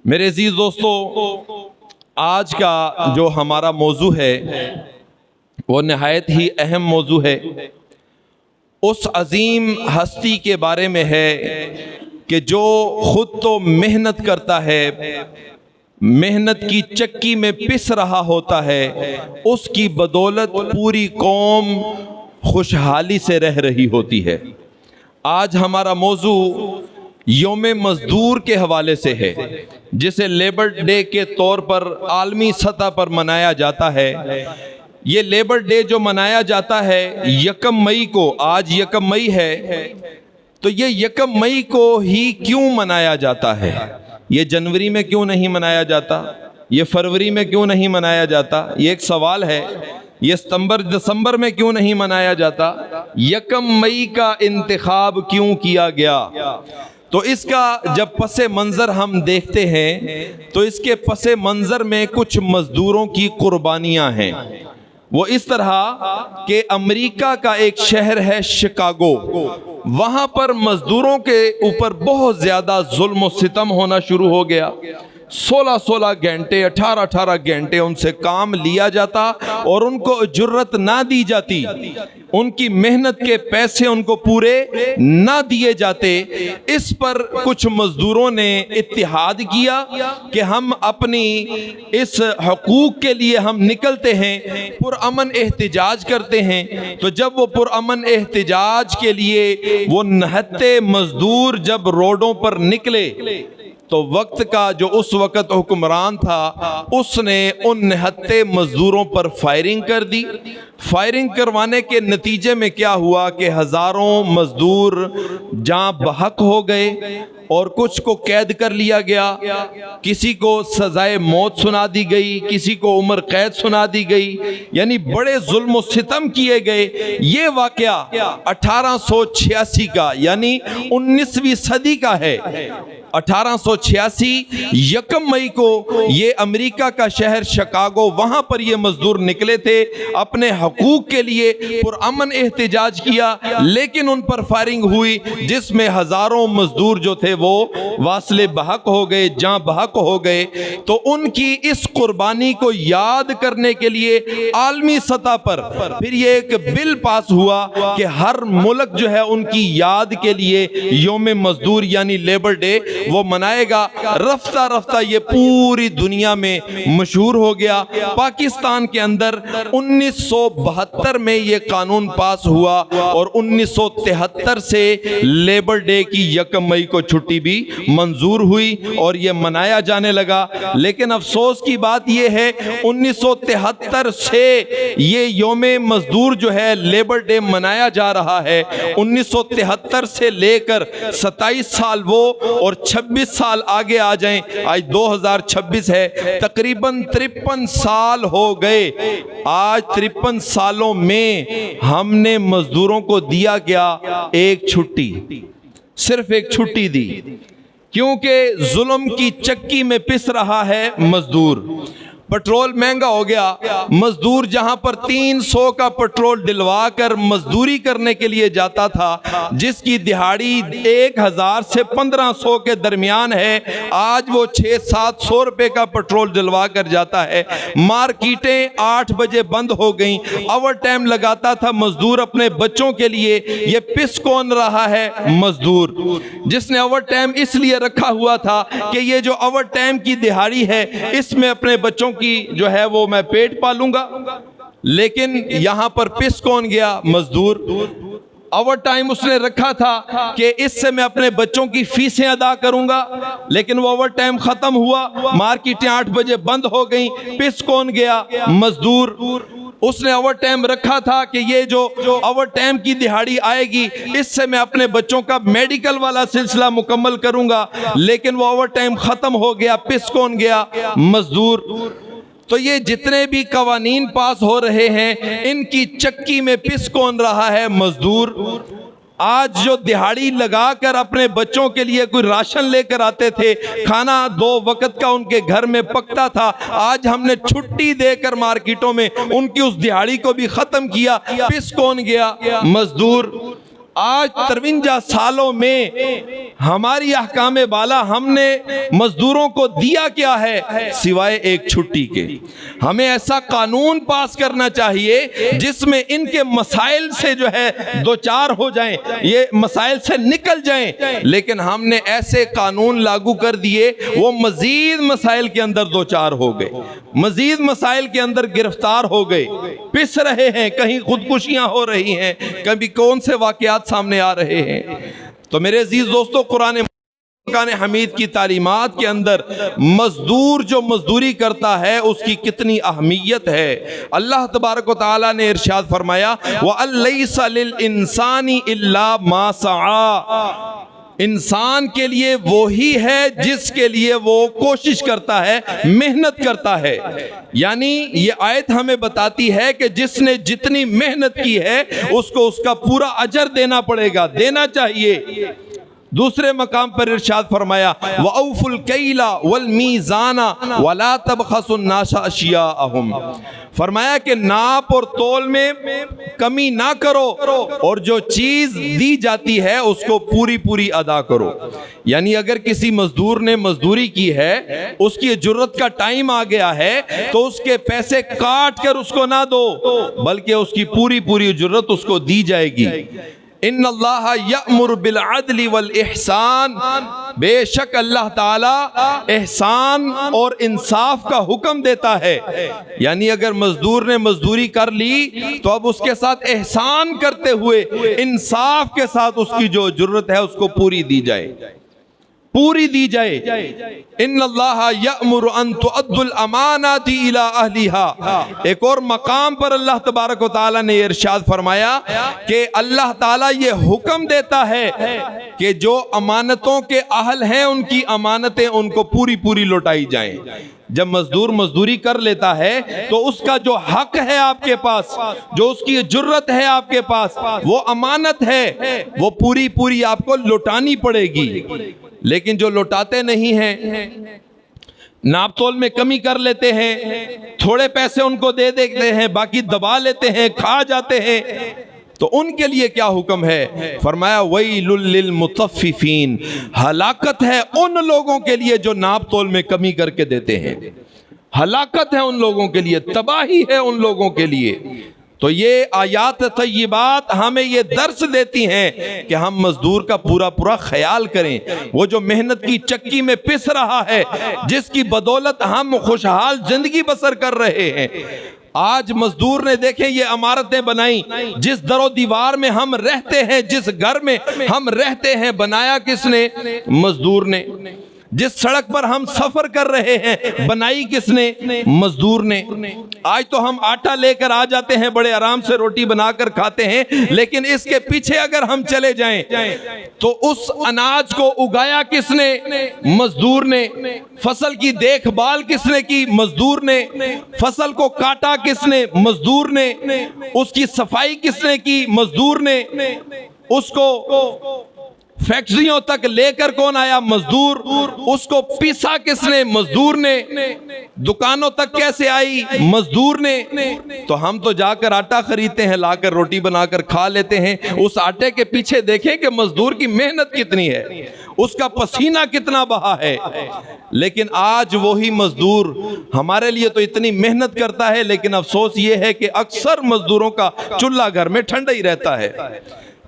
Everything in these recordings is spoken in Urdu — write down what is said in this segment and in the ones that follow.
میرے عزیز دوستو، آج کا جو ہمارا موضوع ہے وہ نہایت ہی اہم موضوع ہے۔ اس عظیم ہستی کے بارے میں ہے کہ جو خود تو محنت کرتا ہے، محنت کی چکی میں پس رہا ہوتا ہے، اس کی بدولت پوری قوم خوشحالی سے رہ رہی ہوتی ہے۔ آج ہمارا موضوع یوم مزدور کے حوالے سے ہے، جسے لیبر ڈے کے طور پر عالمی سطح پر منایا جاتا ہے۔ یہ لیبر ڈے جو منایا جاتا ہے یکم مئی کو، آج یکم مئی ہے، تو یہ یکم مئی کو ہی کیوں منایا جاتا ہے؟ یہ جنوری میں کیوں نہیں منایا جاتا؟ یہ فروری میں کیوں نہیں منایا جاتا؟ یہ ایک سوال ہے۔ یہ ستمبر دسمبر میں کیوں نہیں منایا جاتا؟ یکم مئی کا انتخاب کیوں کیا گیا؟ تو اس کا جب پس منظر ہم دیکھتے ہیں تو اس کے پس منظر میں کچھ مزدوروں کی قربانیاں ہیں۔ وہ اس طرح کہ امریکہ کا ایک شہر ہے شکاگو، وہاں پر مزدوروں کے اوپر بہت زیادہ ظلم و ستم ہونا شروع ہو گیا۔ 16 گھنٹے 18 گھنٹے ان سے کام لیا جاتا اور ان کو اجرت نہ دی جاتی، ان کی محنت کے پیسے ان کو پورے نہ دیے جاتے۔ اس پر کچھ مزدوروں نے اتحاد کیا کہ ہم اپنی اس حقوق کے لیے ہم نکلتے ہیں، پرامن احتجاج کرتے ہیں۔ تو جب وہ پرامن احتجاج کے لیے وہ نہتے مزدور جب روڈوں پر نکلے تو وقت کا جو اس وقت حکمران تھا اس نے ان نہتے مزدوروں پر فائرنگ کر دی۔ فائرنگ کروانے کے نتیجے میں کیا ہوا کہ ہزاروں مزدور جاں بحق ہو گئے اور کچھ کو قید کر لیا گیا، کسی کو سزائے موت سنا دی گئی، کسی کو عمر قید سنا دی گئی، یعنی بڑے ظلم و ستم کیے گئے۔ یہ واقعہ 1886 کا یعنی 19ویں صدی کا ہے۔ 1886 یکم مئی کو یہ امریکہ کا شہر شکاگو، وہاں پر یہ مزدور نکلے تھے، اپنے حقوق کے لیے پرامن احتجاج کیا، لیکن ان پر فائرنگ ہوئی جس میں ہزاروں مزدور جو تھے وہ واصل بحق ہو گئے، جاں بحق ہو گئے۔ تو ان کی اس قربانی کو یاد کرنے کے لیے عالمی سطح پر پھر یہ ایک بل پاس ہوا کہ ہر ملک جو ہے ان کی یاد کے لیے یوم مزدور یعنی لیبر ڈے وہ منائے گا۔ رفتہ رفتہ یہ پوری دنیا میں مشہور ہو گیا۔ پاکستان کے اندر 1972 میں یہ قانون پاس ہوا اور 1973 سے لیبر ڈے کی یکم مئی کو چھٹی بھی منظور ہوئی اور یہ منایا جانے لگا۔ لیکن افسوس کی بات یہ ہے 1973 سے یہ یوم مزدور جو ہے لیبر ڈے منایا جا رہا ہے۔ 1973 سے لے کر 27 سال وہ اور 26 سال آگے آ جائیں، آج 2026 ہے، تقریباً 53 سال ہو گئے۔ آج 53 سالوں میں ہم نے مزدوروں کو دیا گیا ایک چھٹی، صرف ایک چھٹی دی، کیونکہ ظلم کی چکی میں پس رہا ہے مزدور۔ پٹرول مہنگا ہو گیا، مزدور جہاں پر 300 کا پٹرول ڈلوا کر مزدوری کرنے کے لیے جاتا تھا، جس کی دہاڑی 1000 سے 1500 کے درمیان ہے، آج وہ 600-700 روپے کا پٹرول ڈلوا کر جاتا ہے۔ مارکیٹیں 8 بجے بند ہو گئیں، اوور ٹائم لگاتا تھا مزدور اپنے بچوں کے لیے۔ یہ پس کون رہا ہے؟ مزدور، جس نے اوور ٹائم اس لیے رکھا ہوا تھا کہ یہ جو اوور ٹائم کی دہاڑی ہے اس میں اپنے بچوں کی جو ہے وہ میں پیٹ پالوں گا۔ لیکن یہاں پر پس کون گیا؟ مزدور۔ اوور ٹائم اس نے رکھا تھا کہ اس سے میں اپنے بچوں کی فیسیں ادا کروں گا، لیکن وہ اوور ٹائم ختم ہوا، مارکیٹیں 8 بجے بند ہو گئیں، پس کون گیا؟ مزدور۔ اس نے اوور ٹائم رکھا تھا کہ یہ جو اوور ٹائم کی دہاڑی آئے گی اس سے میں اپنے بچوں کا میڈیکل والا سلسلہ مکمل کروں گا، لیکن وہ اوور ٹائم ختم ہو گیا، پس کون گیا؟ مزدور۔ تو یہ جتنے بھی قوانین پاس ہو رہے ہیں ان کی چکی میں پس کون رہا ہے؟ مزدور۔ آج جو دہاڑی لگا کر اپنے بچوں کے لیے کوئی راشن لے کر آتے تھے، کھانا 2 وقت کا ان کے گھر میں پکتا تھا، آج ہم نے چھٹی دے کر مارکیٹوں میں ان کی اس دہاڑی کو بھی ختم کیا، پس کون گیا؟ مزدور۔ آج 53 سالوں میں ہماری احکام بالا ہم نے مزدوروں کو دیا کیا ہے سوائے ایک چھٹی کے؟ ہمیں ایسا قانون پاس کرنا چاہیے جس میں ان کے مسائل سے جو ہے دو چار ہو جائیں، یہ مسائل سے نکل جائیں، لیکن ہم نے ایسے قانون لاگو کر دیے وہ مزید مسائل کے اندر دو چار ہو گئے، مزید مسائل کے اندر گرفتار ہو گئے، پس رہے ہیں، کہیں خودکشیاں ہو رہی ہیں، کبھی کون سے واقعات سامنے آ رہے ہیں۔ تو میرے عزیز دوستو، قرآن حمید کی تعلیمات کے اندر مزدور جو مزدوری کرتا ہے اس کی کتنی اہمیت ہے۔ اللہ تبارک و تعالیٰ نے ارشاد فرمایا وَأَلَّيْسَ لِلْإِنسَانِ إِلَّا مَا سَعَى، انسان کے لیے وہی ہے جس کے لیے وہ کوشش کرتا ہے، محنت کرتا ہے۔ یعنی یہ آیت ہمیں بتاتی ہے کہ جس نے جتنی محنت کی ہے اس کو اس کا پورا اجر دینا پڑے گا، دینا چاہیے۔ دوسرے مقام پر ارشاد فرمایا وَأَوْفُوا الْكَيْلَ وَالْمِيزَانَ وَلَا تَبْخَسُوا النَّاسَ أَشْيَاءَهُمْ، فرمایا کہ ناپ اور تول میں کمی نہ کرو اور جو چیز دی جاتی ہے اس کو پوری پوری ادا کرو۔ یعنی اگر کسی مزدور نے مزدوری کی ہے، اس کی جرت کا ٹائم آ گیا ہے تو اس کے پیسے کاٹ کر اس کو نہ دو، بلکہ اس کی پوری پوری جرت اس کو دی جائے گی۔ ان اللہ یأمر بالعدل والاحسان، بے شک اللہ تعالی احسان اور انصاف کا حکم دیتا ہے۔ یعنی اگر مزدور نے مزدوری کر لی تو اب اس کے ساتھ احسان کرتے ہوئے انصاف کے ساتھ اس کی جو جرت ہے اس کو پوری دی جائے، پوری دی جائے۔ ان اللہ یأمر ان تؤدوا الامانات الی اہلها، ایک اور مقام پر اللہ تبارک و تعالی نے ارشاد فرمایا کہ اللہ تعالیٰ یہ حکم دیتا ہے کہ جو امانتوں کے اہل ہیں ان کی امانتیں ان کو پوری پوری لوٹائی جائیں۔ جب مزدور مزدوری کر لیتا ہے تو اس کا جو حق ہے آپ کے پاس، جو اس کی جرت ہے آپ کے پاس، وہ امانت ہے، وہ پوری پوری آپ کو لوٹانی پڑے گی۔ لیکن جو لوٹاتے نہیں ہیں، ناپ تول میں کمی کر لیتے ہیں، تھوڑے پیسے ان کو دے دیتے ہیں، باقی دبا لیتے ہیں، کھا جاتے ہیں، تو ان کے لیے کیا حکم ہے؟ فرمایا وَيْلٌ لِّلْمُطَفِّفِينَ، ہلاکت ہے ان لوگوں کے لیے جو ناپ تول میں کمی کر کے دیتے ہیں، ہلاکت ہے ان لوگوں کے لیے، تباہی ہے ان لوگوں کے لیے۔ تو یہ آیات طیبات ہمیں یہ درس دیتی ہیں کہ ہم مزدور کا پورا پورا خیال کریں، وہ جو محنت کی چکی میں پس رہا ہے، جس کی بدولت ہم خوشحال زندگی بسر کر رہے ہیں۔ آج مزدور نے دیکھیں یہ عمارتیں بنائیں، جس در و دیوار میں ہم رہتے ہیں، جس گھر میں ہم رہتے ہیں، بنایا کس نے؟ مزدور نے۔ جس سڑک پر ہم سفر کر رہے ہیں، بنائی کس نے؟ مزدور نے۔ آج تو ہم آٹا لے کر آ جاتے ہیں، بڑے آرام سے روٹی بنا کر کھاتے ہیں، لیکن اس کے پیچھے اگر ہم چلے جائیں تو اس اناج کو اگایا کس نے؟ مزدور نے۔ فصل کی دیکھ بھال کس نے کی؟ مزدور نے۔ فصل کو کاٹا کس نے؟ مزدور نے۔ اس کی صفائی کس نے کی؟ مزدور نے۔ اس کو فیکٹریوں تک لے کر کون آیا؟ مزدور۔ اس کو پیسا کس نے؟ مزدور نے۔ دکانوں تک کیسے آئی؟ مزدور نے۔ تو ہم تو جا کر آٹا خریدتے ہیں، لا کر روٹی بنا کر کھا لیتے ہیں، اس آٹے کے پیچھے دیکھیں کہ مزدور کی محنت کتنی ہے، اس کا پسینہ کتنا بہا ہے۔ لیکن آج وہی مزدور ہمارے لیے تو اتنی محنت کرتا ہے، لیکن افسوس یہ ہے کہ اکثر مزدوروں کا چولہا گھر میں ٹھنڈا ہی رہتا ہے۔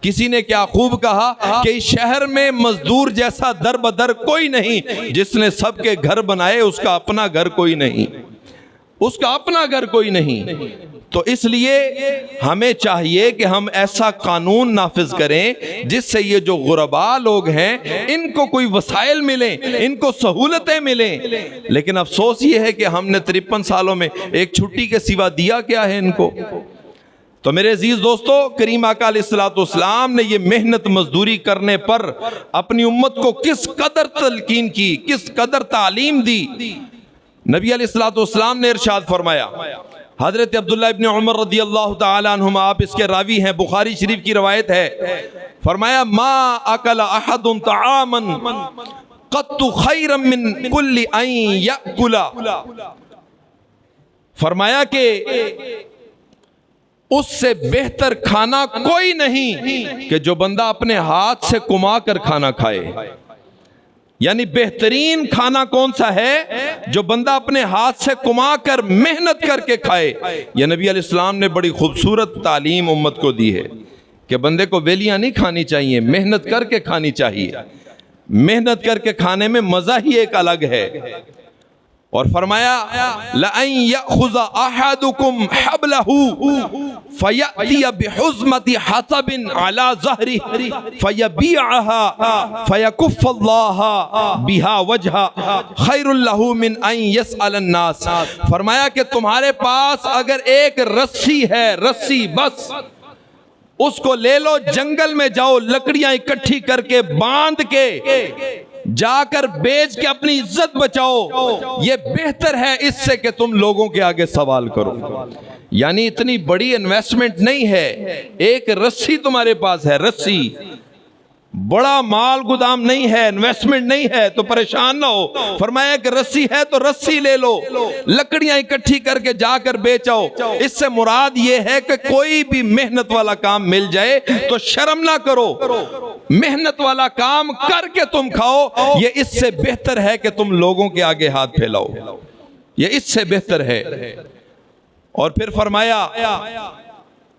کسی نے کیا خوب کہا کہ اس شہر میں مزدور جیسا در بدر کوئی نہیں، جس نے سب کے گھر بنائے اس کا اپنا گھر کوئی نہیں، اس کا اپنا گھر کوئی نہیں۔ تو اس لیے ہمیں چاہیے کہ ہم ایسا قانون نافذ کریں جس سے یہ جو غرباء لوگ ہیں ان کو کوئی وسائل ملیں، ان کو سہولتیں ملیں۔ لیکن افسوس یہ ہے کہ ہم نے 53 سالوں میں ایک چھٹی کے سوا دیا کیا ہے ان کو؟ تو میرے عزیز دوستو، کریم آقا علیہ السلام نے یہ محنت مزدوری کرنے پر اپنی امت کو کس قدر تلقین کی، کس قدر تعلیم دی۔ نبی علیہ السلام نے ارشاد فرمایا، حضرت عبداللہ ابن عمر رضی اللہ تعالی عنہما، آپ اس کے راوی ہیں، بخاری شریف کی روایت ہے، فرمایا ما اکل احد طعاما قط خیرا من کل ان یأکل، فرمایا کہ اس سے بہتر کھانا کوئی نہیں کہ جو بندہ اپنے ہاتھ سے کما کر کھانا کھائے. یعنی بہترین کھانا کون سا ہے؟ جو بندہ اپنے ہاتھ سے کما کر محنت کر کے کھائے. یہ نبی علیہ السلام نے بڑی خوبصورت تعلیم امت کو دی ہے کہ بندے کو ویلیاں نہیں کھانی چاہیے، محنت کر کے کھانی چاہیے. محنت کر کے کھانے میں مزہ ہی ایک الگ ہے. اور فرمایا لَأَن يَأْخُذَ أَحَدُكُمْ حَبْلَهُ فَيَأْتِيَ بِحُزْمَةِ حَطَبٍ عَلَى ظَهْرِهِ فَيَبِيعَهَا فَيَكُفَّ اللَّهَ بِهَا وَجْهَهَا خَيْرٌ لَهُ مِنْ أَن يَسْأَلَ النَّاسَ. فرمایا کہ تمہارے پاس اگر ایک رسی ہے، رسی بس، اس کو لے لو، جنگل میں جاؤ، لکڑیاں اکٹھی کر کے باندھ کے جا کر بیچ کے اپنی عزت بچاؤ. یہ بہتر ہے اس سے کہ تم لوگوں کے آگے سوال کرو. یعنی اتنی بڑی انویسٹمنٹ نہیں ہے، ایک رسی تمہارے پاس ہے، رسی، بڑا مال گودام نہیں ہے، انویسٹمنٹ نہیں ہے تو پریشان نہ ہو. فرمایا کہ رسی ہے تو رسی لے لو، لکڑیاں اکٹھی کر کے جا کر بیچو. اس سے مراد یہ ہے کہ کوئی بھی محنت والا کام مل جائے تو شرم نہ کرو، محنت والا کام کر کے تم کھاؤ. یہ اس سے بہتر ہے کہ تم لوگوں کے آگے ہاتھ پھیلاؤ، یہ اس سے بہتر ہے. اور پھر فرمایا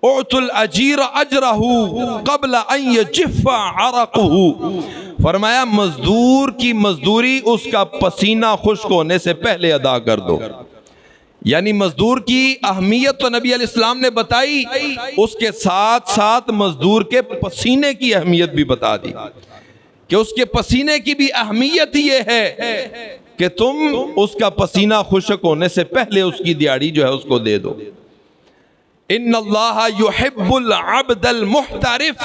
اُعْتُوا الْأَجِيرَ أَجْرَهُ قَبْلَ أَن يَجِفَّ عَرَقُهُ. فرمایا مزدور کی مزدوری اس کا پسینہ خشک ہونے سے پہلے ادا کر دو. یعنی مزدور کی اہمیت تو نبی علیہ السلام نے بتائی، اس کے ساتھ ساتھ مزدور کے پسینے کی اہمیت بھی بتا دی کہ اس کے پسینے کی بھی اہمیت یہ ہے کہ تم اس کا پسینہ خشک ہونے سے پہلے اس کی دیہڑی جو ہے اس کو دے دو. ان اللہ یحب العبد المحترف.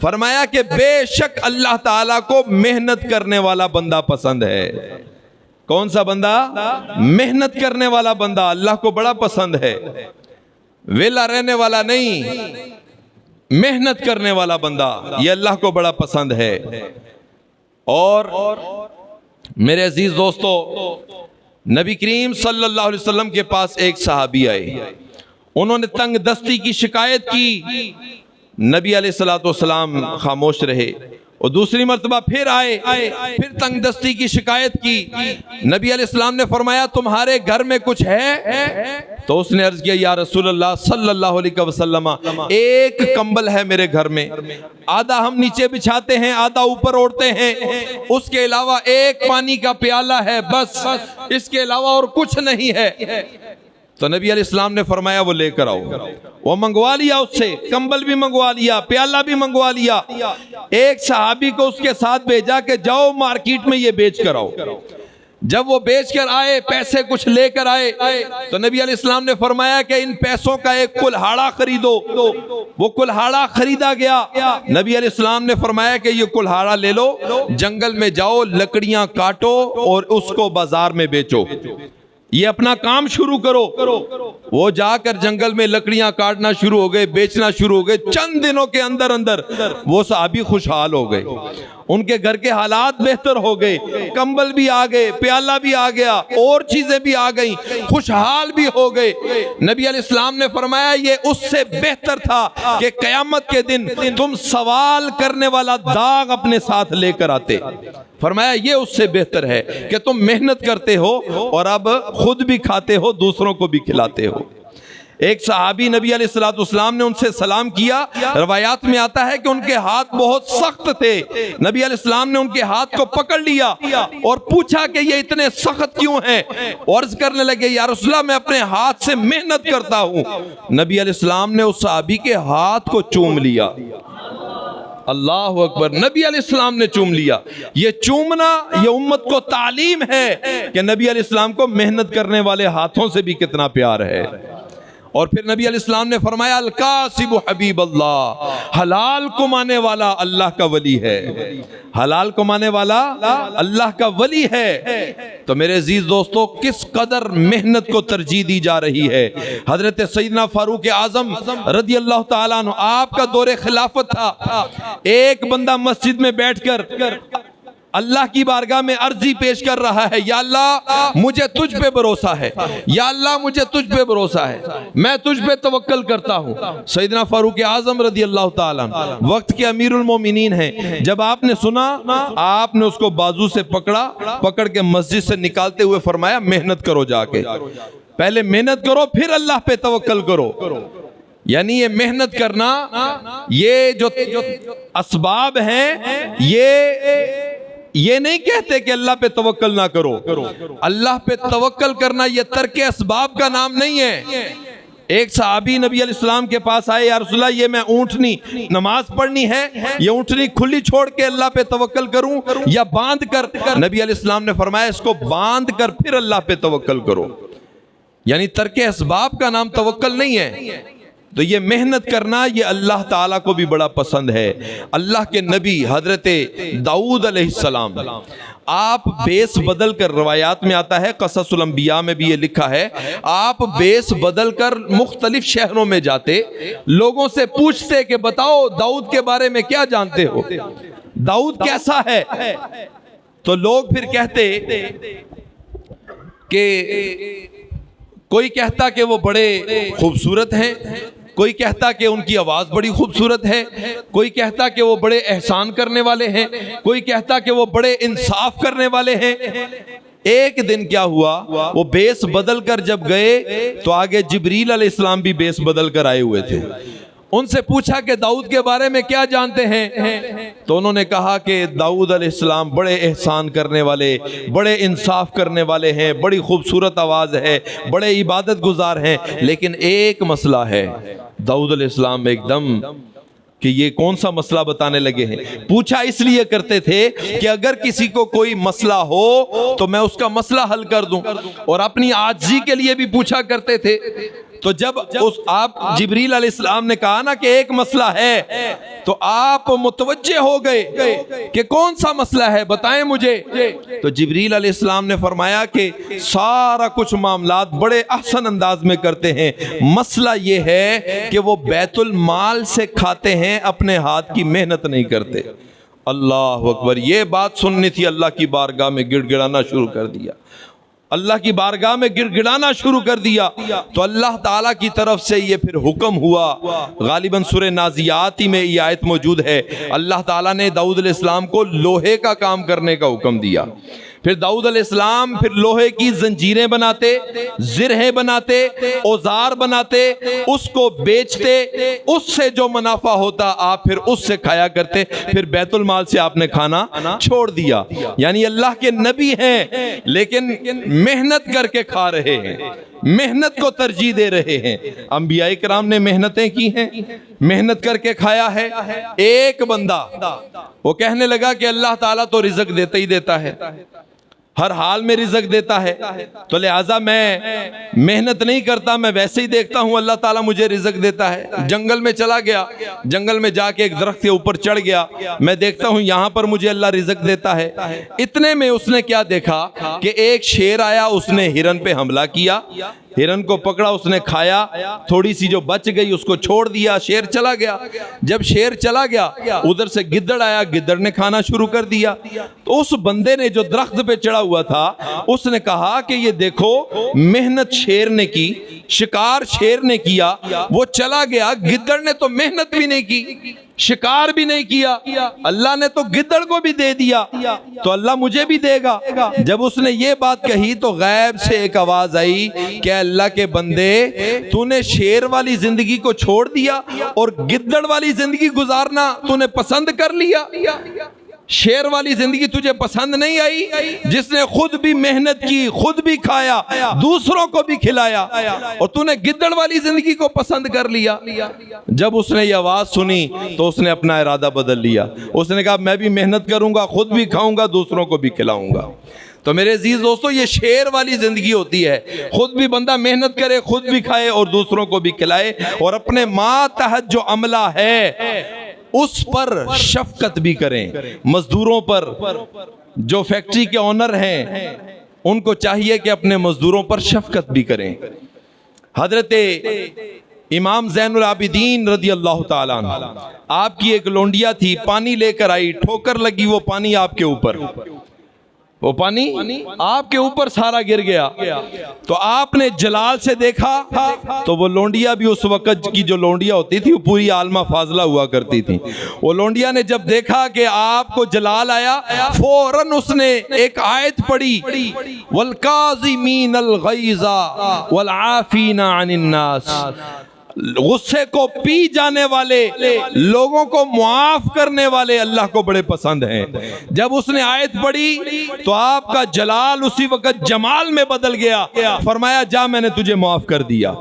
فرمایا کہ بے شک اللہ تعالیٰ کو محنت کرنے والا بندہ پسند ہے. کون سا بندہ؟ محنت کرنے والا بندہ اللہ کو بڑا پسند ہے. ویلا رہنے والا نہیں، محنت کرنے والا بندہ یہ اللہ کو بڑا پسند ہے. اور میرے عزیز دوستو، نبی کریم صلی اللہ علیہ وسلم کے پاس ایک صحابی آئے، انہوں نے تنگ دستی کی شکایت کی. نبی علیہ السلام خاموش رہے. اور دوسری مرتبہ پھر آئے، پھر تنگ دستی کی شکایت کی. نبی علیہ السلام نے فرمایا تمہارے گھر میں کچھ ہے؟ تو اس نے عرض کیا یا رسول اللہ صلی اللہ علیہ وسلم، ایک کمبل ہے میرے گھر میں، آدھا ہم نیچے بچھاتے ہیں، آدھا اوپر اوڑھتے ہیں، اس کے علاوہ ایک پانی کا پیالہ ہے، بس اس کے علاوہ اور کچھ نہیں ہے. تو نبی علیہ السلام نے فرمایا وہ لے کر آؤ. وہ منگوا لیا، اس سے کمبل بھی منگوا لیا، پیالہ بھی منگوا لیا. ایک صحابی کو اس کے ساتھ بھیجا کہ جاؤ مارکیٹ میں یہ بیچ کر آؤ. جب وہ بیچ کر آئے، پیسے کچھ لے کر آئے، تو نبی علیہ السلام نے فرمایا کہ ان پیسوں کا ایک کلہاڑا خریدو. وہ کلہاڑا خریدا گیا. نبی علیہ السلام نے فرمایا کہ یہ کلہاڑا لے لو، جنگل میں جاؤ، لکڑیاں کاٹو اور اس کو بازار میں بیچو، یہ اپنا کام شروع کرو. وہ جا کر جنگل میں لکڑیاں کاٹنا شروع ہو گئے، بیچنا شروع ہو گئے. چند دنوں کے اندر اندر وہ صحابی خوشحال ہو گئے، ان کے گھر کے حالات بہتر ہو گئے، کمبل بھی آ گئے، پیالہ بھی آ گیا، اور چیزیں بھی آ گئیں، خوشحال بھی ہو گئے. نبی علیہ السلام نے فرمایا یہ اس سے بہتر تھا کہ قیامت کے دن تم سوال کرنے والا داغ اپنے ساتھ لے کر آتے. فرمایا یہ اس سے بہتر ہے کہ تم محنت کرتے ہو اور اب خود بھی کھاتے ہو، دوسروں کو بھی کھلاتے ہو. ایک صحابی نبی علیہ السلام نے ان سے سلام کیا. روایات میں آتا ہے کہ ان کے ہاتھ بہت سخت تھے. نبی علیہ السلام نے ان کے ہاتھ کو پکڑ لیا اور پوچھا کہ یہ اتنے سخت کیوں ہیں؟ عرض کرنے لگے یا رسول اللہ میں اپنے ہاتھ سے محنت کرتا ہوں. نبی علیہ السلام نے اس صحابی کے ہاتھ کو چوم لیا. اللہ اکبر، نبی علیہ السلام نے چوم لیا. یہ چومنا یہ امت کو تعلیم ہے کہ نبی علیہ السلام کو محنت کرنے والے ہاتھوں سے بھی کتنا پیار ہے. اور پھر نبی علیہ السلام نے فرمایا الکاسب حبیب اللہ، حلال کمانے والا اللہ کا ولی ہے. حلال کمانے والا اللہ کا ولی ہے. تو میرے عزیز دوستو، کس قدر محنت کو ترجیح دی جا رہی ہے. حضرت سیدنا فاروق اعظم رضی اللہ تعالیٰ عنہ، آپ کا دور خلافت تھا. ایک بندہ مسجد میں بیٹھ کر اللہ کی بارگاہ میں عرضی پیش کر رہا ہے، یا اللہ مجھے تجھ پہ بھروسہ ہے، یا اللہ مجھے تجھ پہ بھروسہ ہے، میں تجھ پہ توکل کرتا ہوں۔ سیدنا فاروق اعظم رضی اللہ تعالیٰ عنہ وقت کے امیر المومنین ہیں، جب آپ نے سنا، آپ نے اس کو بازو سے پکڑ کے مسجد سے نکالتے ہوئے فرمایا محنت کرو، جا کے پہلے محنت کرو پھر اللہ پہ توکل کرو۔ یعنی یہ محنت کرنا، یہ جو اسباب ہیں، یہ نہیں کہتے کہ اللہ پہ توکل نہ کرو۔ اللہ پہ توکل کرنا یہ ترک اسباب کا نام نہیں ہے۔ ایک صحابی نبی علیہ السلام کے پاس آئے، یا رسول اللہ یہ میں اونٹنی نماز پڑھنی ہے، یہ اونٹنی کھلی چھوڑ کے اللہ پہ توکل کروں یا باندھ کر؟ نبی علیہ السلام نے فرمایا اس کو باندھ کر پھر اللہ پہ توکل کرو۔ یعنی ترک اسباب کا نام توکل نہیں ہے۔ تو یہ محنت کرنا یہ اللہ تعالیٰ کو بھی بڑا پسند ہے۔ اللہ کے نبی حضرت داؤد علیہ السلام، آپ بیس بدل کر، روایات میں آتا ہے، قصص الانبیاء میں بھی یہ لکھا ہے، آپ بیس بدل کر مختلف شہروں میں جاتے، لوگوں سے پوچھتے کہ بتاؤ داؤد کے بارے میں کیا جانتے ہو، داؤد کیسا ہے؟ تو لوگ پھر کہتے کہ کوئی کہتا کہ وہ بڑے خوبصورت ہیں، کوئی کہتا کہ ان کی آواز بڑی خوبصورت ہے، کوئی کہتا کہ وہ بڑے احسان کرنے والے ہیں، کوئی کہتا کہ وہ بڑے انصاف کرنے والے ہیں۔ ایک دن کیا ہوا، وہ بیس بدل کر جب گئے تو آگے جبریل علیہ السلام بھی بیس بدل کر آئے ہوئے تھے۔ ان سے پوچھا کہ داؤد کے بارے میں کیا جانتے ہیں؟ تو انہوں نے کہا کہ داؤد علیہ السلام بڑے احسان کرنے والے، بڑے انصاف کرنے والے ہیں، بڑی خوبصورت آواز ہے، بڑے عبادت گزار ہیں، لیکن ایک مسئلہ ہے۔ داؤد علیہ السلام ایک دم کہ یہ کون سا مسئلہ بتانے لگے ہیں؟ پوچھا اس لیے کرتے تھے کہ اگر کسی کو کوئی مسئلہ ہو تو میں اس کا مسئلہ حل کر دوں، اور اپنی عاجزی کے لیے بھی پوچھا کرتے تھے۔ تو جب آپ جبریل علیہ السلام نے کہا نا کہ ایک مسئلہ ہے، تو آپ متوجہ ہو گئے کہ کون سا مسئلہ ہے، بتائیں مجھے۔ تو جبریل علیہ السلام نے فرمایا کہ سارا کچھ معاملات بڑے احسن انداز میں کرتے ہیں، مسئلہ یہ ہے کہ وہ بیت المال سے کھاتے ہیں، اپنے ہاتھ کی محنت نہیں کرتے۔ اللہ اکبر! یہ بات سننی تھی، اللہ کی بارگاہ میں گڑ گڑانا شروع کر دیا، اللہ کی بارگاہ میں گڑ گڑانا شروع کر دیا۔ تو اللہ تعالیٰ کی طرف سے یہ پھر حکم ہوا، غالباً سورہ نازیات میں یہ آیت موجود ہے، اللہ تعالیٰ نے داؤد علیہ السلام کو لوہے کا کام کرنے کا حکم دیا۔ پھر داؤد علیہ السلام پھر لوہے کی زنجیریں بناتے، زرہیں بناتے، اوزار بناتے، اس کو بیچتے، اس سے جو منافع ہوتا آپ پھر اس سے کھایا کرتے۔ پھر بیت المال سے آپ نے کھانا چھوڑ دیا۔ یعنی اللہ کے نبی ہیں لیکن محنت کر کے کھا رہے ہیں، محنت کو ترجیح دے رہے ہیں۔ انبیاء کرام نے محنتیں کی ہیں، محنت کر کے کھایا ہے۔ ایک بندہ وہ کہنے لگا کہ اللہ تعالیٰ تو رزق دیتا ہی دیتا ہے، ہر حال میں رزق دیتا ہے، تو لہٰذا میں محنت نہیں کرتا، میں ویسے ہی دیکھتا ہوں اللہ تعالیٰ مجھے رزق دیتا ہے۔ جنگل میں چلا گیا، جنگل میں جا کے ایک درخت کے اوپر چڑھ گیا، میں دیکھتا ہوں یہاں پر مجھے اللہ رزق دیتا ہے۔ اتنے میں اس نے کیا دیکھا کہ ایک شیر آیا، اس نے ہرن پہ حملہ کیا، ہرن کو پکڑا، اس نے کھایا، تھوڑی سی جو بچ گئی اس کو چھوڑ دیا، شیر چلا گیا۔ جب شیر چلا گیا ادھر سے گدڑ آیا، گدڑ نے کھانا شروع کر دیا۔ تو اس بندے نے جو درخت پہ چڑھا ہوا تھا اس نے کہا کہ یہ دیکھو محنت شیر نے کی، شکار شیر نے کیا، وہ چلا گیا، گدڑ نے تو محنت بھی نہیں کی، شکار بھی نہیں کیا، اللہ نے تو گدڑ کو بھی دے دیا، تو اللہ مجھے بھی دے گا۔ جب اس نے یہ بات کہی تو غیب سے ایک آواز آئی کہ اللہ کے بندے، تو نے شیر والی زندگی کو چھوڑ دیا اور گدڑ والی زندگی گزارنا تو نے پسند کر لیا۔ شیر والی زندگی تجھے پسند نہیں آئی، جس نے خود بھی محنت کی، خود بھی کھایا، دوسروں کو بھی کھلایا، اور تو نے گدڑ والی زندگی کو پسند کر لیا۔ جب اس نے یہ آواز سنی تو اس نے اپنا ارادہ بدل لیا، اس نے کہا میں بھی محنت کروں گا، خود بھی کھاؤں گا، دوسروں کو بھی کھلاؤں گا۔ تو میرے عزیز دوستو، یہ شیر والی زندگی ہوتی ہے، خود بھی بندہ محنت کرے، خود بھی کھائے اور دوسروں کو بھی کھلائے، اور اپنے ماتحت جو عملہ ہے اس پر شفقت بھی کریں۔ مزدوروں پر، جو فیکٹری کے اونر ہیں ان کو چاہیے کہ اپنے مزدوروں پر شفقت بھی کریں۔ حضرت امام زین العابدین رضی اللہ تعالیٰ عنہ، آپ کی ایک لونڈیا تھی، پانی لے کر آئی، ٹھوکر لگی، وہ پانی آپ کے اوپر، وہ پانی آپ کے اوپر سارا گر گیا. تو آپ نے جلال سے دیکھا تو وہ لونڈیا بھی اس وقت کی جو لونڈیا ہوتی تھی وہ پوری عالمہ فاضلہ ہوا کرتی تھی. وہ لونڈیا نے جب دیکھا کہ آپ کو جلال آیا، فوراً اس نے ایک آیت پڑھی، وَالْقَاظِمِينَ الْغَيْظَ وَالْعَافِينَ عَنِ النَّاسِ، غصے کو پی جانے والے، لوگوں کو معاف کرنے والے اللہ کو بڑے پسند ہیں. جب اس نے آیت پڑھی تو آپ کا جلال اسی وقت جمال میں بدل گیا. فرمایا جا میں نے تجھے معاف کر دیا،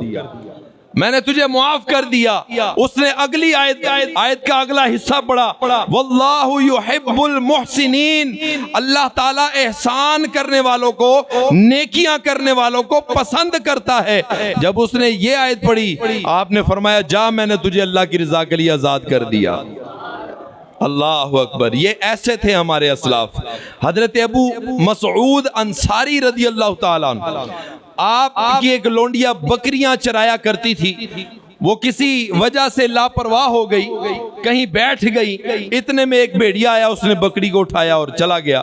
میں نے تجھے معاف کر دیا. اس نے اگلی آیت کا اگلا حصہ پڑھا، واللہ یحب المحسنین، اللہ تعالیٰ احسان کرنے والوں کو، نیکیاں کرنے والوں کو پسند کرتا ہے. جب اس نے یہ آیت پڑھی آپ نے فرمایا جا میں نے تجھے اللہ کی رضا کے لیے آزاد کر دیا. اللہ اکبر. یہ ایسے تھے ہمارے اسلاف. حضرت ابو مسعود انصاری رضی اللہ تعالیٰ عنہ، آپ کی ایک لونڈیا بکریاں چرایا کرتی تھی، وہ کسی وجہ سے لاپرواہ ہو گئی، کہیں بیٹھ گئی، اتنے میں ایک بھیڑیا آیا، اس نے بکری کو اٹھایا اور چلا گیا.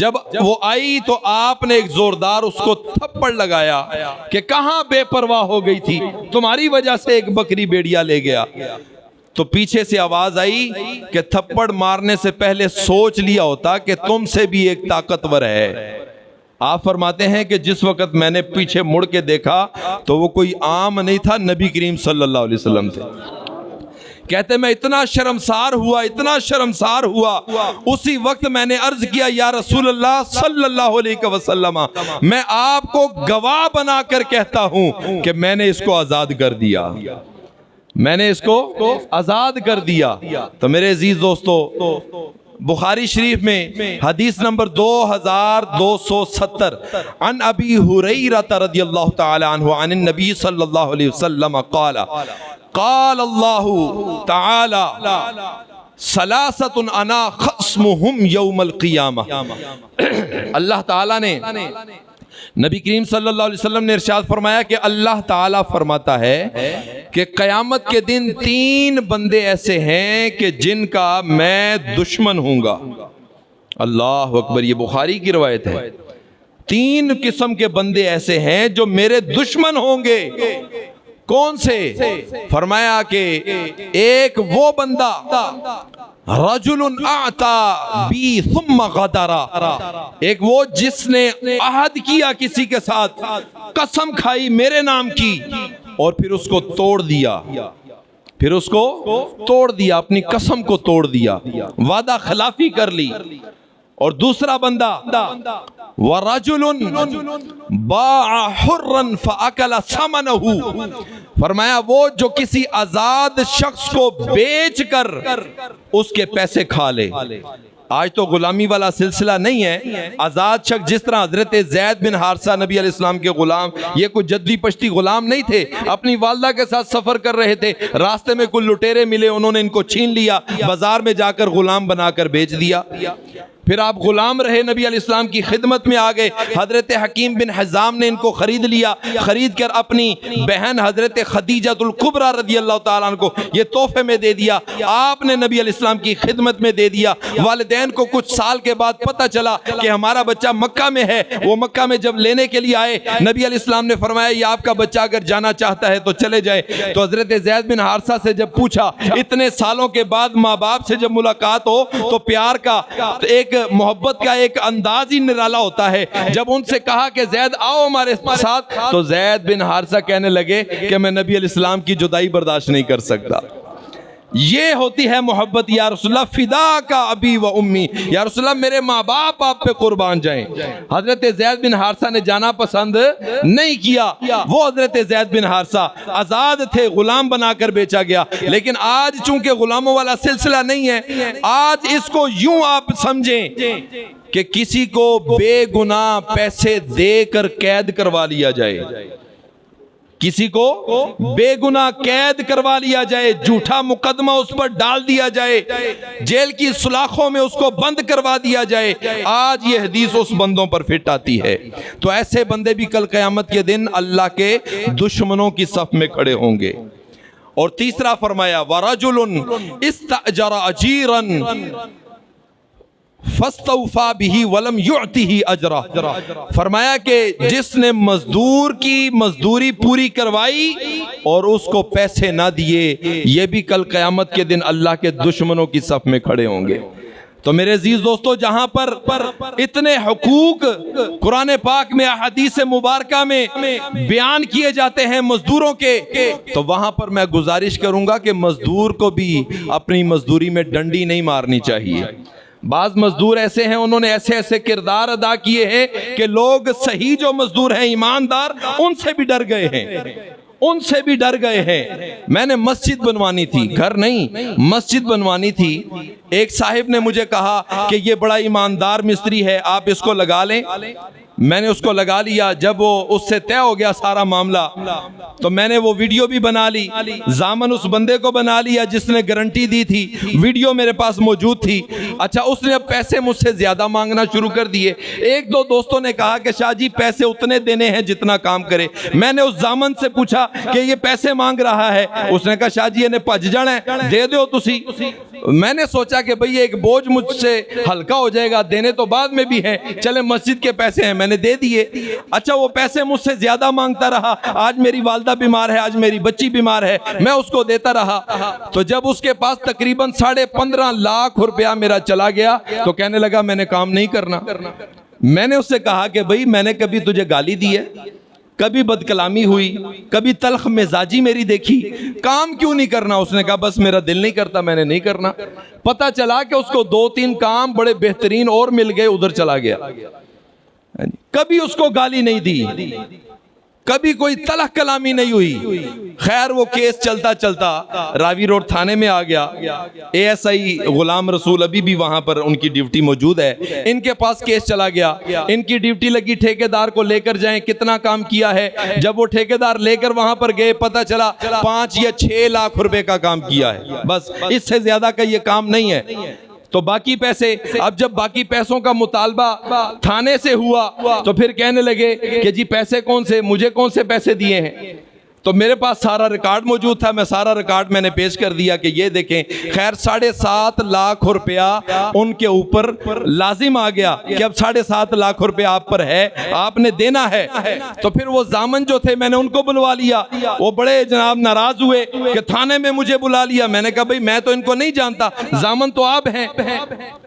جب وہ آئی تو آپ نے ایک زوردار اس کو تھپڑ لگایا کہ کہاں بے پرواہ ہو گئی تھی، تمہاری وجہ سے ایک بکری بھیڑیا لے گیا. تو پیچھے سے آواز آئی کہ تھپڑ مارنے سے پہلے سوچ لیا ہوتا کہ تم سے بھی ایک طاقتور ہے. آپ فرماتے ہیں کہ جس وقت میں نے پیچھے مڑ کے دیکھا تو وہ کوئی عام نہیں تھا، نبی کریم صلی اللہ علیہ وسلم تھے. کہتے میں اتنا شرمسار ہوا، اتنا شرمسار ہوا، اسی وقت میں نے عرض کیا یا رسول اللہ صلی اللہ علیہ وسلم، میں آپ کو گواہ بنا کر کہتا ہوں کہ میں نے اس کو آزاد کر دیا، میں نے اس کو آزاد کر دیا. تو میرے عزیز دوستو، بخاری شریف میں حدیث نمبر 2270 عن ابی ہریرہ رضی اللہ تعالی عنہ عن النبی صلی اللہ علیہ وسلم قال قال اللہ تعالی ثلاثۃ انا خصمہم یوم القیامہ. اللہ تعالی نے، نبی کریم صلی اللہ علیہ وسلم نے ارشاد فرمایا کہ اللہ تعالیٰ فرماتا ہے کہ قیامت کے دن 3 بندے ایسے ہیں کہ جن کا میں دشمن ہوں گا. اللہ اکبر. یہ بخاری کی روایت ہے. 3 قسم کے بندے ایسے ہیں جو میرے دشمن ہوں گے. کون سے؟ فرمایا کہ ایک وہ بندہ رجل اعطا بی ثم غدرا، ایک وہ جس نے عہد کیا کسی کے ساتھ، قسم کھائی میرے نام کی اور پھر اس کو توڑ دیا، پھر اس کو توڑ دیا، اپنی قسم کو توڑ دیا، وعدہ خلافی کر لی. اور دوسرا بندہ وَرَجُلٌ بَاعَ حُرًّا فَأَكَلَ ثَمَنَهُ، فرمایا وہ جو کسی آزاد شخص کو بیچ کر اس کے پیسے کھا لے. آج تو غلامی والا سلسلہ نہیں ہے. آزاد شخص جس طرح حضرت زید بن حارثہ نبی علیہ السلام کے غلام، یہ کوئی جدی پشتی غلام نہیں تھے، اپنی والدہ کے ساتھ سفر کر رہے تھے، راستے میں کوئی لٹیرے ملے، انہوں نے ان کو چھین لیا، بازار میں جا کر غلام بنا کر بیچ دیا. پھر آپ غلام رہے، نبی علیہ السلام کی خدمت میں آ گئے، حضرت حکیم بن حزام نے ان کو خرید لیا، خرید کر اپنی بہن حضرت خدیجہ الکبریٰ رضی اللہ تعالیٰ عنہ کو یہ تحفے میں دے دیا. آپ نے نبی علیہ السلام کی خدمت میں دے دیا. والدین کو کچھ سال کے بعد پتہ چلا کہ ہمارا بچہ مکہ میں ہے. وہ مکہ میں جب لینے کے لیے آئے، نبی علیہ السلام نے فرمایا یہ آپ کا بچہ اگر جانا چاہتا ہے تو چلے جائے. تو حضرت زید بن حارثہ سے جب پوچھا، اتنے سالوں کے بعد ماں باپ سے جب ملاقات ہو تو پیار کا ایک محبت کا ایک انداز ہی نرالا ہوتا ہے. جب ان سے کہا کہ زید آؤ ہمارے ساتھ، تو زید بن حارثہ کہنے لگے کہ میں نبی علیہ السلام کی جدائی برداشت نہیں کر سکتا. یہ ہوتی ہے محبت. یا رسول اللہ فدا کا ابی و امی، یا رسول اللہ میرے ماں باپ آپ پہ قربان جائیں. حضرت زید بن حارثہ نے جانا پسند نہیں کیا. وہ حضرت زید بن حارثہ آزاد تھے، غلام بنا کر بیچا گیا. لیکن آج چونکہ غلاموں والا سلسلہ نہیں ہے، آج اس کو یوں آپ سمجھیں کہ کسی کو بے گناہ پیسے دے کر قید کروا لیا جائے. کسی کو بے گناہ قید کروا لیا جائے، جھوٹا مقدمہ اس پر ڈال دیا جائے، جیل کی سلاخوں میں اس کو بند کروا دیا جائے، آج یہ حدیث اس بندوں پر فٹ آتی ہے۔ تو ایسے بندے بھی کل قیامت کے دن اللہ کے دشمنوں کی صف میں کھڑے ہوں گے۔ اور تیسرا فرمایا وَرَجُلٌ اسْتَأْجَرَ أَجِيرًا فَاسْتَوْفَى بِهِ وَلَمْ يُعْتِهِ أَجْرَهُ، فرمایا کہ جس نے مزدور کی مزدوری پوری کروائی اور اس کو پیسے نہ دیے، یہ بھی کل قیامت کے دن اللہ کے دشمنوں کی صف میں کھڑے ہوں گے۔ تو میرے عزیز دوستو، جہاں پر اتنے حقوق قرآن پاک میں احادیث مبارکہ میں بیان کیے جاتے ہیں مزدوروں کے، تو وہاں پر میں گزارش کروں گا کہ مزدور کو بھی اپنی مزدوری میں ڈنڈی نہیں مارنی چاہیے۔ بعض مزدور ایسے ہیں، انہوں نے ایسے ایسے کردار ادا کیے ہیں کہ لوگ صحیح جو مزدور ہیں، ایماندار، ان سے بھی ڈر گئے ہیں، ان سے بھی ڈر گئے ہیں۔ میں نے مسجد بنوانی تھی، گھر نہیں، مسجد بنوانی تھی۔ ایک صاحب نے مجھے کہا کہ یہ بڑا ایماندار مستری ہے، آپ اس کو لگا لیں۔ میں نے اس کو لگا لیا۔ جب وہ اس سے طے ہو گیا سارا معاملہ، تو میں نے وہ ویڈیو بھی بنا لی، ضامن اس بندے کو بنا لیا جس نے گارنٹی دی تھی، ویڈیو میرے پاس موجود تھی۔ اچھا، اس نے اب پیسے مجھ سے زیادہ مانگنا شروع کر دیے۔ ایک دو دوستوں نے کہا کہ شاہ جی پیسے اتنے دینے ہیں جتنا کام کرے۔ میں نے اس ضامن سے پوچھا کہ یہ پیسے مانگ رہا ہے، اس نے کہا شاہ جی انہیں پج جڑ ہے، دے دو تسی۔ میں نے سوچا کہ بھئی ایک بوجھ مجھ سے ہلکا ہو جائے گا، دینے تو بعد میں بھی ہیں، چلے مسجد کے پیسے ہیں، میں نے دے دیے۔ اچھا، وہ پیسے مجھ سے زیادہ مانگتا رہا۔ آج میری والدہ بیمار ہے، آج میری بچی بیمار ہے، میں اس کو دیتا رہا۔ تو جب اس کے پاس تقریباً 15.5 لاکھ روپیہ میرا چلا گیا، تو کہنے لگا میں نے کام نہیں کرنا۔ میں نے اس سے کہا کہ بھئی میں نے کبھی تجھے گالی دی ہے؟ کبھی بد کلامی ہوئی؟ کبھی تلخ مزاجی میری دیکھی؟ کام کیوں نہیں کرنا؟ اس نے کہا بس میرا دل نہیں کرتا، میں نے نہیں کرنا۔ پتہ چلا کہ اس کو 2-3 کام بڑے بہترین اور مل گئے، ادھر چلا گیا۔ کبھی اس کو گالی نہیں دی، کبھی کوئی تلخ کلامی نہیں ہوئی۔ خیر، وہ کیس چلتا چلتا راوی روڈ تھانے میں آ گیا۔ اے ایس آئی غلام رسول ابھی بھی وہاں پر ان کی ڈیوٹی موجود ہے، ان کے پاس کیس چلا گیا۔ ان کی ڈیوٹی لگی ٹھیکیدار کو لے کر جائیں، کتنا کام کیا ہے۔ جب وہ ٹھیکیدار لے کر وہاں پر گئے، پتہ چلا 5 یا 6 لاکھ روپے کا کام کیا ہے، بس اس سے زیادہ کا یہ کام نہیں ہے۔ تو باقی پیسے، اب جب باقی پیسوں کا مطالبہ تھانے سے ہوا تو پھر کہنے لگے کہ جی پیسے کون سے، مجھے کون سے پیسے دیے ہیں؟ تو میرے پاس سارا ریکارڈ موجود تھا، میں سارا ریکارڈ میں نے پیش کر دیا کہ یہ دیکھیں۔ خیر 7.5 لاکھ روپیہ ان کے اوپر لازم آ گیا کہ اب 7.5 لاکھ روپیہ آپ پر ہے، آپ نے دینا ہے۔ تو پھر وہ ضامن جو تھے، میں نے ان کو بلوا لیا۔ وہ بڑے جناب ناراض ہوئے کہ تھانے میں مجھے بلا لیا۔ میں نے کہا بھئی میں تو ان کو نہیں جانتا، ضامن تو آپ ہیں۔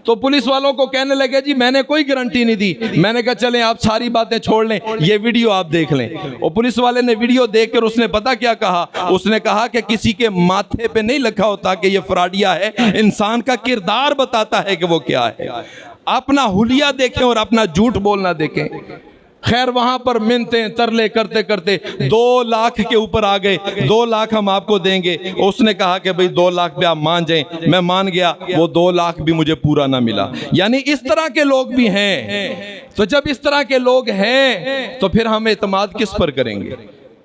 تو پولیس والوں کو کہنے لگے جی میں نے کوئی گارنٹی نہیں دی۔ میں نے کہا چلیں آپ ساری باتیں چھوڑ لیں، یہ ویڈیو آپ دیکھ لیں۔ اور پولیس والے نے ویڈیو دیکھ کر اس نے پتا کیا کہا؟ اس نے کہا کہ کسی کے ماتھے پہ نہیں لکھا ہوتا کہ یہ فراڈیا ہے، انسان کا کردار بتاتا ہے کہ وہ کیا ہے۔ اپنا حلیہ دیکھیں اور اپنا جھوٹ بولنا دیکھیں۔ خیر وہاں پر منتیں ترلے کرتے کرتے 2 لاکھ کے اوپر آ گئے۔ 2 لاکھ ہم آپ کو دیں گے۔ اس نے کہا کہ بھئی 2 لاکھ پہ آپ مان جائیں۔ میں مان گیا، وہ 2 لاکھ بھی مجھے پورا نہ ملا۔ یعنی اس طرح کے لوگ بھی ہیں۔ تو جب اس طرح کے لوگ ہیں تو پھر ہم اعتماد کس پر کریں گے؟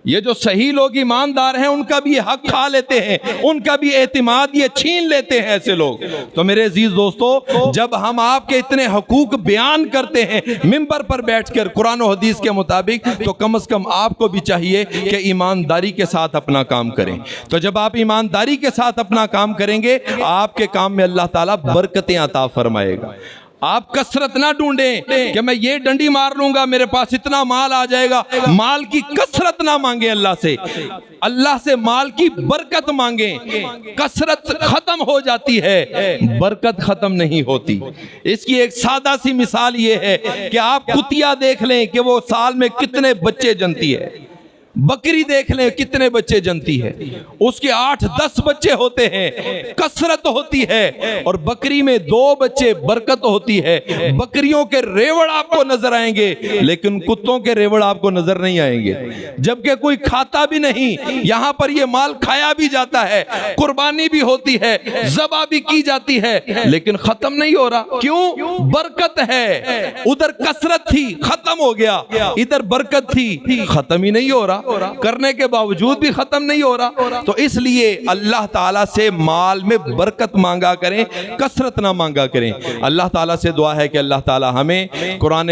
یہ جو صحیح لوگ ایماندار ہیں ان کا بھی یہ حق کھا لیتے ہیں، ان کا بھی اعتماد یہ چھین لیتے ہیں ایسے لوگ۔ تو میرے عزیز دوستو، جب ہم آپ کے اتنے حقوق بیان کرتے ہیں منبر پر بیٹھ کر قرآن و حدیث کے مطابق، تو کم از کم آپ کو بھی چاہیے کہ ایمانداری کے ساتھ اپنا کام کریں۔ تو جب آپ ایمانداری کے ساتھ اپنا کام کریں گے، آپ کے کام میں اللہ تعالیٰ برکتیں عطا فرمائے گا۔ آپ کثرت نہ ڈھونڈیں کہ میں یہ ڈنڈی مار لوں گا میرے پاس اتنا مال آ جائے گا۔ مال کی کثرت نہ مانگیں اللہ سے، اللہ سے مال کی برکت مانگیں۔ کثرت ختم ہو جاتی ہے، برکت ختم نہیں ہوتی۔ اس کی ایک سادہ سی مثال یہ ہے کہ آپ کتیا دیکھ لیں کہ وہ سال میں کتنے بچے جنتی ہے، بکری دیکھ لیں کتنے بچے جنتی ہے، اس کے 8-10 بچے ہوتے ہیں، کثرت ہوتی ہے۔ اور بکری میں 2 بچے، برکت ہوتی ہے۔ بکریوں کے ریوڑ آپ کو نظر آئیں گے لیکن کتوں کے ریوڑ آپ کو نظر نہیں آئیں گے، جبکہ کوئی کھاتا بھی نہیں۔ یہاں پر یہ مال کھایا بھی جاتا ہے، قربانی بھی ہوتی ہے، ذبح بھی کی جاتی ہے، لیکن ختم نہیں ہو رہا۔ کیوں؟ برکت ہے۔ ادھر کثرت تھی، ختم ہو گیا، ادھر برکت تھی، ختم ہی نہیں ہو رہا۔ رہا، کرنے کے باوجود بھی ختم نہیں ہو رہا، تو اس لیے اللہ تعالیٰ سے مال میں برکت مانگا کریں، کثرت نہ مانگا کریں۔ اللہ تعالیٰ سے دعا ہے کہ اللہ تعالیٰ ہمیں قرآن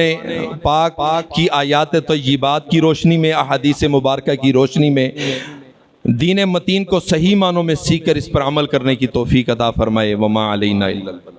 پاک کی آیات طیبات کی روشنی میں، احادیث مبارکہ کی روشنی میں دین متین کو صحیح معنوں میں سیکھ کر اس پر عمل کرنے کی توفیق عطا فرمائے۔ وما علینا الا البلاغ۔